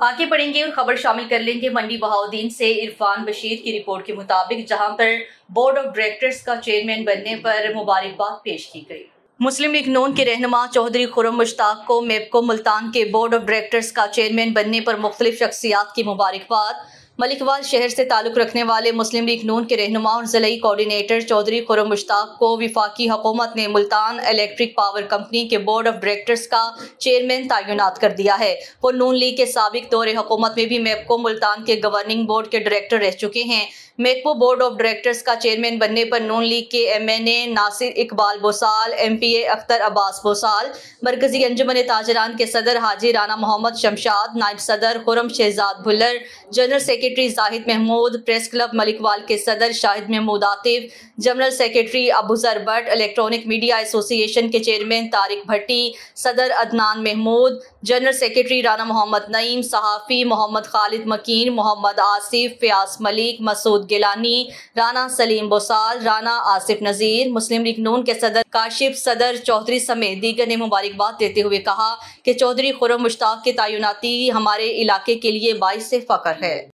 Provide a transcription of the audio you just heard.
आगे बढ़ेंगे और खबर शामिल कर लेंगे मंडी बहाउद्दीन से इरफान बशीर की रिपोर्ट के मुताबिक, जहां पर बोर्ड ऑफ डायरेक्टर्स का चेयरमैन बनने पर मुबारकबाद पेश की गई। मुस्लिम लीग नून के रहनुमा चौधरी खुर्रम मुश्ताक को मेपको मुल्तान के बोर्ड ऑफ डायरेक्टर्स का चेयरमैन बनने पर मुख्तलिफ शख्सियात की मुबारकबाद। मलिकवाल शहर से ताल्लुक़ रखने वाले मुस्लिम लीग नून के रहनुमा और ज़िलाई कोऑर्डिनेटर चौधरी खुर्रम मुश्ताक को वफाकी हुकूमत ने मुल्तान इलेक्ट्रिक पावर कंपनी के बोर्ड ऑफ डायरेक्टर्स का चेयरमैन तैनात कर दिया है। वो नून लीग के साबिक दौरे हुकूमत में भी मेपको मुल्तान के गवर्निंग बोर्ड के डायरेक्टर रह चुके हैं। मेपको बोर्ड ऑफ डायरेक्टर्स का चेयरमैन बनने पर नून लीग के MNA नासिर इकबाल बोसाल, MPA अख्तर अब्बास बोसाल, मरकजी अंजुमन ताजरान के सदर हाजी राना मोहम्मद शमशाद, नायब सदर Khurram Shahzad Bhullar, general secretary Zahid Mahmood, press club Malikwal के सदर Shahid Mahmood Atif, general secretary Abuzar Bhatt, electronic media association के चेयरमैन तारिक भट्टी, सदर अदनान महमूद, जनरल सेक्रेटरी राना मोहम्मद नईम, सहाफ़ी मोहम्मद खालिद मकीन, मोहम्मद आसिफ, फयाज मलिक, मसूद गिलानी, राना सलीम बोसाल, राना आसिफ नज़ीर, मुस्लिम लीग नून के सदर काशिफ सदर चौधरी समेत दीगर ने मुबारकबाद देते हुए कहा कि चौधरी खुर्रम मुश्ताक की तैनाती हमारे इलाके के लिए बाइस फ़ख्र है।